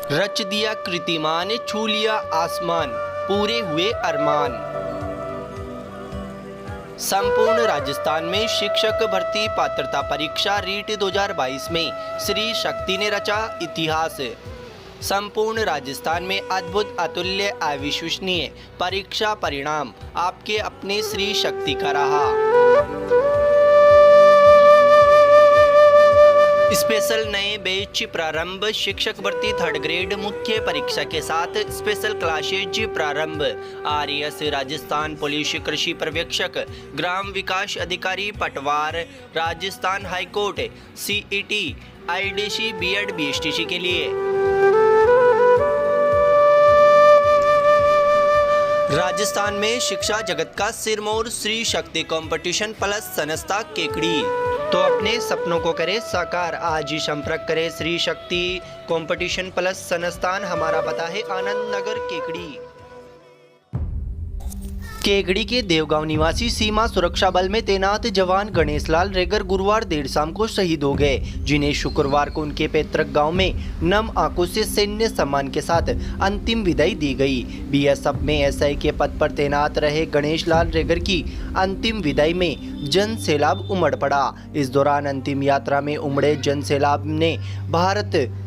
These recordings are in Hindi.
रच दिया कीर्तिमान, छू लिया आसमान, पूरे हुए अरमान। संपूर्ण राजस्थान में शिक्षक भर्ती पात्रता परीक्षा रीट 2022 में श्री शक्ति ने रचा इतिहास। संपूर्ण राजस्थान में अद्भुत, अतुल्य, अविश्वसनीय परीक्षा परिणाम आपके अपने श्री शक्ति का रहा। स्पेशल नए बैच प्रारंभ, शिक्षक भर्ती 3rd ग्रेड मुख्य परीक्षा के साथ स्पेशल क्लासेज प्रारंभ। आरएएस राजस्थान पुलिस कृषि पर्यवेक्षक, ग्राम विकास अधिकारी पटवार, Rajasthan high court, CET, IDC, BEd, BSTC के लिए। राजस्थान में शिक्षा जगत का सिरमौर श्री शक्ति कंपटीशन प्लस संस्था केकड़ी। तो अपने सपनों को करे साकार, आज ही संपर्क करें श्री शक्ति कंपटीशन प्लस संस्थान। हमारा पता है आनंद नगर केकड़ी। केकड़ी के देवगांव निवासी सीमा सुरक्षा बल में तैनात जवान गणेश लाल रेगर गुरुवार देर शाम को शहीद हो गए, जिन्हें शुक्रवार को उनके पैतृक गांव में नम आंखों से सैन्य सम्मान के साथ अंतिम विदाई दी गई। बीएसएफ में एसआई के पद पर तैनात रहे गणेश लाल रेगर की अंतिम विदाई में जन सैलाब उमड़ पड़ा। इस दौरान अंतिम यात्रा में उमड़े जन सैलाब ने भारत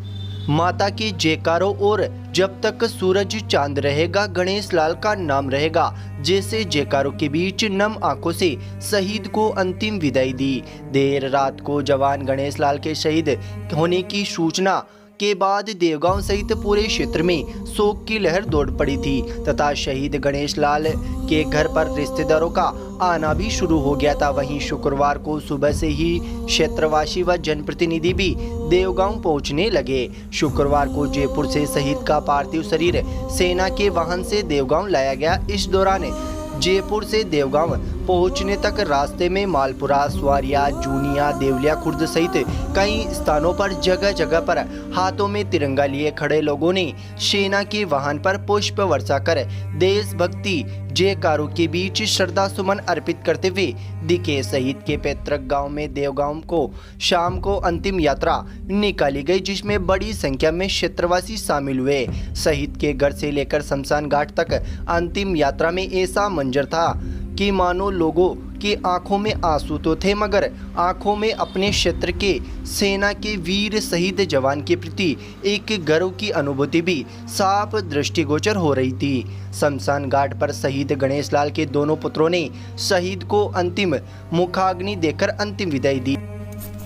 माता की जयकारों और जब तक सूरज चांद रहेगा गणेश लाल का नाम रहेगा जैसे जयकारों के बीच नम आंखों से शहीद को अंतिम विदाई दी। देर रात को जवान गणेश लाल के शहीद होने की सूचना के बाद देवगांव सहित पूरे क्षेत्र में शोक की लहर दौड़ पड़ी थी तथा शहीद गणेश लाल के घर पर रिश्तेदारों का आना भी शुरू हो गया था। वहीं शुक्रवार को सुबह से ही क्षेत्रवासी व जनप्रतिनिधि भी देवगांव पहुंचने लगे। शुक्रवार को जयपुर से शहीद का पार्थिव शरीर सेना के वाहन से देवगांव लाया गया। इस दौरान जयपुर से देवगांव पहुंचने तक रास्ते में मालपुरा, स्वारिया, जूनिया, देवलिया खुर्द सहित कई स्थानों पर जगह जगह पर हाथों में तिरंगा लिए खड़े लोगों ने सेना के वाहन पर पुष्प वर्षा कर देशभक्ति जयकारों के बीच श्रद्धा सुमन अर्पित करते हुए दिखे। शहीद के पैतृक गांव में देवगांव को शाम को अंतिम यात्रा निकाली गई, जिसमें बड़ी संख्या में क्षेत्रवासी शामिल हुए। शहीद के घर से लेकर शमशान घाट तक अंतिम यात्रा में ऐसा मंजर था कि मानो लोगों की आंखों में आंसू तो थे मगर आंखों में अपने क्षेत्र के सेना के वीर शहीद जवान के प्रति एक गर्व की अनुभूति भी साफ दृष्टिगोचर हो रही थी। शमशान घाट पर शहीद गणेश लाल के दोनों पुत्रों ने शहीद को अंतिम मुखाग्नि देकर अंतिम विदाई दी।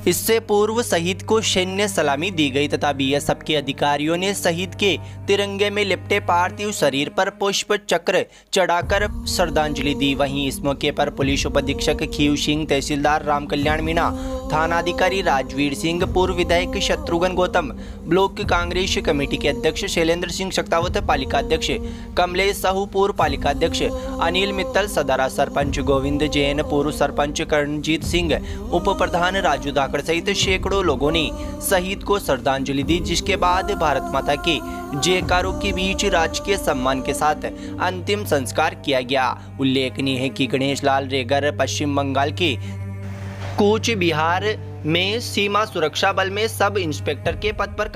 इससे पूर्व शहीद को सैन्य सलामी दी गई तथा बीएसएफ के अधिकारियों ने शहीद के तिरंगे में लिपटे पार्थिव शरीर पर पुष्प चक्र चढ़ाकर श्रद्धांजलि दी। वहीं इस मौके पर पुलिस उपाधीक्षक खीव सिंह, तहसीलदार राम कल्याण मीणा, थानाधिकारी राजवीर सिंह, पूर्व विधायक शत्रुघ्न गौतम, ब्लॉक कांग्रेस कमेटी के अध्यक्ष शैलेंद्र सिंह शक्तावत, पालिका अध्यक्ष कमलेश साहू, पूर्व पालिका अध्यक्ष अनिल मित्तल, सदारा सरपंच गोविंद जैन, पूर्व सरपंच करणजीत सिंह, उप प्रधान राजू धाकड़ सहित सैकड़ों लोगों ने शहीद को श्रद्धांजलि दी, जिसके बाद भारत माता के जयकारों के बीच राजकीय सम्मान के साथ अंतिम संस्कार किया गया। उल्लेखनीय है कि गणेश लाल रेगर पश्चिम बंगाल के कूच बिहार में सीमा सुरक्षा बल में सब इंस्पेक्टर के पद पर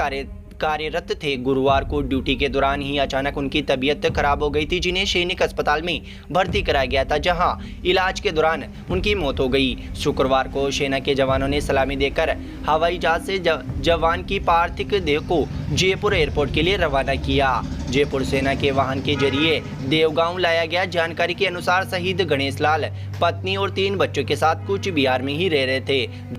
कार्यरत थे। गुरुवार को ड्यूटी के दौरान ही अचानक उनकी तबीयत खराब हो गई थी, जिन्हें सैनिक अस्पताल में भर्ती कराया गया था, जहां इलाज के दौरान उनकी मौत हो गई। शुक्रवार को सेना के जवानों ने सलामी देकर हवाई जहाज से जवान की पार्थिव देह को जयपुर एयरपोर्ट के लिए रवाना किया। जयपुर सेना के वाहन के जरिए देवगांव लाया गया। जानकारी के अनुसार शहीद गणेश लाल पत्नी और 3 बच्चों के साथ कूच बिहार में ही रह रहे थे।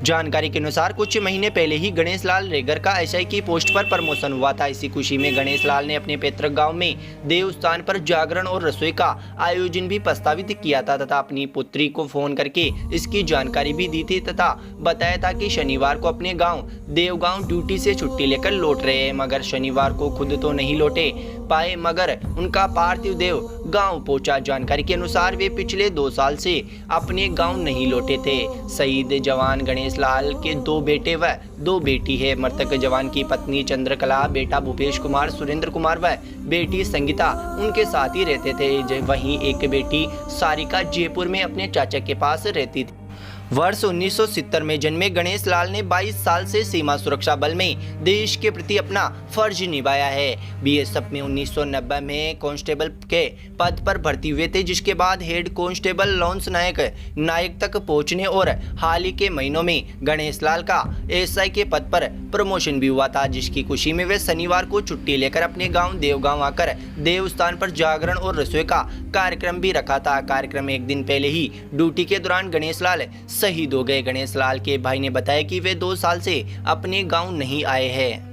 जानकारी के अनुसार कुछ महीने पहले ही गणेश लाल रेगर का एसआई की पोस्ट पर प्रमोशन हुआ था। इसी खुशी में गणेश लाल ने अपने पैतृक गांव में देवस्थान पर जागरण और रसोई का आयोजन भी प्रस्तावित किया था तथा अपनी पुत्री को फोन करके इसकी जानकारी भी दी थी तथा बताया था कि शनिवार को अपने गाँव देवगांव ड्यूटी से छुट्टी लेकर लौट रहे हैं, मगर शनिवार को खुद तो नहीं लौटे पाए मगर उनका पार्थिव देव गांव पहुंचा। जानकारी के अनुसार वे पिछले 2 साल से अपने गांव नहीं लौटे थे। शहीद जवान गणेश लाल के 2 बेटे व 2 बेटी है। मृतक जवान की पत्नी चंद्रकला, बेटा भूपेश कुमार, सुरेंद्र कुमार व बेटी संगीता उनके साथ ही रहते थे। वहीं एक बेटी सारिका जयपुर में अपने चाचा के पास रहती थी। वर्ष 1970 में जन्मे गणेश लाल ने 22 साल से सीमा सुरक्षा बल में देश के प्रति अपना फर्ज निभाया है। बीएसएफ में 1990 में कांस्टेबल के पद पर भर्ती हुए थे, जिसके बाद हेड कांस्टेबल लॉन्स नायक तक पहुंचने और हाल ही के महीनों में गणेश लाल का एसआई के पद पर प्रमोशन भी हुआ था, जिसकी खुशी में वे शनिवार को छुट्टी लेकर अपने गाँव देवगांव आकर देवस्थान पर जागरण और रसोई का कार्यक्रम भी रखा था। कार्यक्रम एक दिन पहले ही ड्यूटी के दौरान गणेश लाल शहीद हो गए। गणेश लाल के भाई ने बताया कि वे 2 साल से अपने गांव नहीं आए हैं।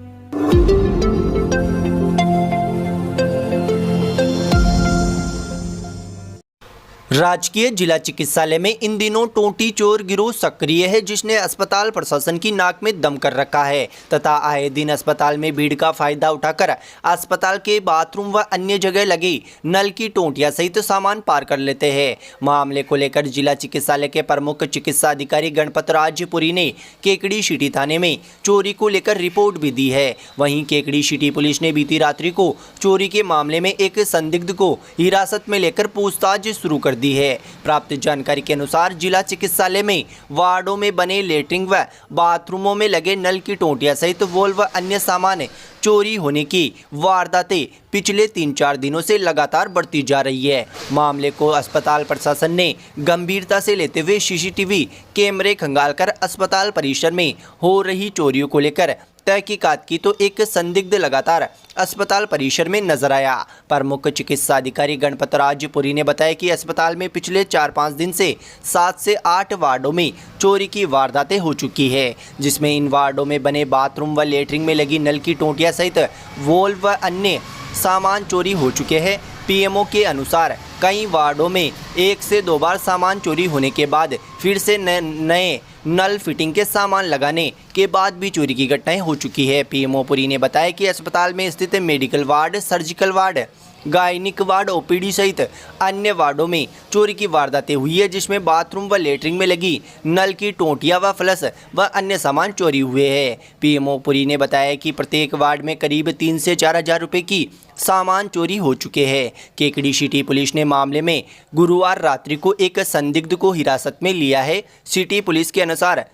राजकीय जिला चिकित्सालय में इन दिनों टोटी चोर गिरोह सक्रिय है, जिसने अस्पताल प्रशासन की नाक में दम कर रखा है तथा आए दिन अस्पताल में भीड़ का फायदा उठाकर अस्पताल के बाथरूम व अन्य जगह लगी नल की टोंटियां सहित सामान पार कर लेते हैं। मामले को लेकर जिला चिकित्सालय के प्रमुख चिकित्सा अधिकारी गणपत राज पुरी ने केकड़ी सिटी थाने में चोरी को लेकर रिपोर्ट भी दी है। वहीं केकड़ी सिटी पुलिस ने बीती रात्रि को चोरी के मामले में एक संदिग्ध को हिरासत में लेकर पूछताछ शुरू कर दी है। प्राप्त जानकारी के अनुसार जिला चिकित्सालय में वार्डों में बने लेटरिन व बाथरूमों में लगे नल की टोंटियां सहित वॉल्व व अन्य सामान चोरी होने की वारदातें पिछले 3-4 दिनों से लगातार बढ़ती जा रही है। मामले को अस्पताल प्रशासन ने गंभीरता से लेते हुए सीसीटीवी कैमरे खंगालकर अस्पताल परिसर में हो रही चोरियों को लेकर तहकीकात की तो एक संदिग्ध लगातार अस्पताल परिसर में नजर आया। प्रमुख चिकित्सा अधिकारी गणपत राज पुरी ने बताया कि अस्पताल में पिछले 4-5 दिन से 7 से 8 वार्डों में चोरी की वारदातें हो चुकी है, जिसमें इन वार्डों में बने बाथरूम व लेटरिन में लगी नल की टोंटियां सहित वॉल्व व अन्य सामान चोरी हो चुके हैं। पीएमओ के अनुसार कई वार्डों में 1 से 2 बार सामान चोरी होने के बाद फिर से नए नल फिटिंग के सामान लगाने के बाद भी चोरी की घटनाएं हो चुकी है। पीएमओ पुरी ने बताया कि अस्पताल में स्थित medical ward, surgical ward, gynaec ward, OPD सहित अन्य वार्डों में चोरी की वारदातें हुई है, जिसमें बाथरूम व लेटरिन में लगी नल की टोंटियां व फ्लश व अन्य सामान चोरी हुए हैं। पीएमओ पुरी ने बताया कि प्रत्येक वार्ड में करीब 3 से 4 हज़ार रुपये की सामान चोरी हो चुके हैं। केकड़ी सिटी पुलिस ने मामले में गुरुवार रात्रि को एक संदिग्ध को हिरासत में लिया है। सिटी पुलिस के अनुसार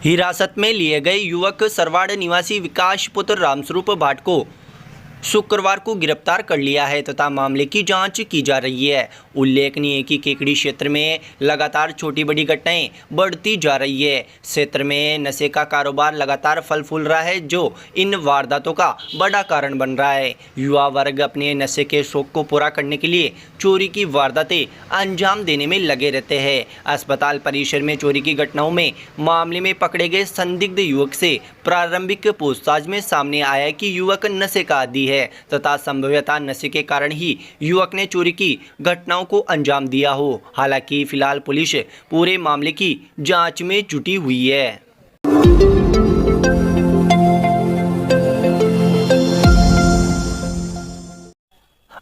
हिरासत में लिए गए युवक सरवाड़ निवासी विकास पुत्र रामस्वरूप भाट को शुक्रवार को गिरफ्तार कर लिया है तथा मामले की जांच की जा रही है। उल्लेखनीय है कि केकड़ी क्षेत्र में लगातार छोटी बड़ी घटनाएं बढ़ती जा रही है। क्षेत्र में नशे का कारोबार लगातार फल फूल रहा है, जो इन वारदातों का बड़ा कारण बन रहा है। युवा वर्ग अपने नशे के शौक को पूरा करने के लिए चोरी की वारदातें अंजाम देने में लगे रहते हैं। अस्पताल परिसर में चोरी की घटनाओं में मामले में पकड़े गए संदिग्ध युवक से प्रारंभिक पूछताछ में सामने आया कि युवक नशे का आदी है तथा संभवतः नशे के कारण ही युवक ने चोरी की घटनाओं को अंजाम दिया हो। हालांकि फिलहाल पुलिस पूरे मामले की जांच में जुटी हुई है।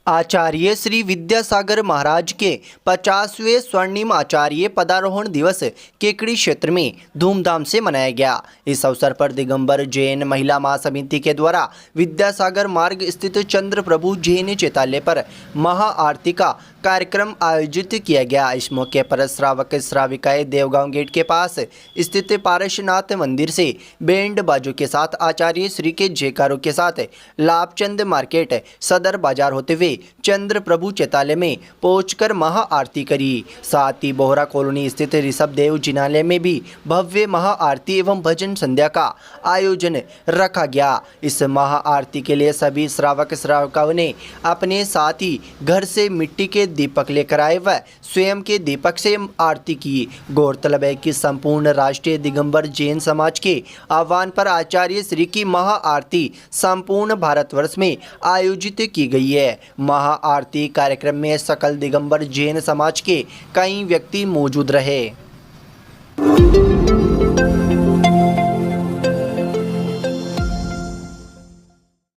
आचार्य श्री विद्यासागर महाराज के 50वें स्वर्णिम आचार्य पदारोहण दिवस केकड़ी क्षेत्र में धूमधाम से मनाया गया। इस अवसर पर दिगंबर जैन महिला महासमिति के द्वारा विद्यासागर मार्ग स्थित चंद्र प्रभु जैन चैत्यालय पर महाआरती का कार्यक्रम आयोजित किया गया। इस मौके पर श्रावक श्राविकाएं देवगांव गेट के पास स्थित पारसनाथ मंदिर से बैंड बाजों के साथ आचार्य श्री के जयकारों के साथ लाभचंद मार्केट सदर बाजार होते हुए चंद्र प्रभु चैत्यालय में पहुंचकर महाआरती करी। साथ ही बोहरा कॉलोनी स्थित ऋषभ देव जिनालय में भी भव्य महाआरती एवं भजन संध्या का आयोजन रखा गया। इस महाआरती के लिए सभी श्रावक श्राविकाओं ने अपने साथ ही घर से मिट्टी के दीपक लेकर आए व स्वयं के दीपक से आरती की। गौरतलब है कि संपूर्ण राष्ट्रीय दिगंबर जैन समाज के आह्वान पर आचार्य श्री की महाआरती संपूर्ण भारतवर्ष में आयोजित की गई है। महाआरती कार्यक्रम में सकल दिगंबर जैन समाज के कई व्यक्ति मौजूद रहे।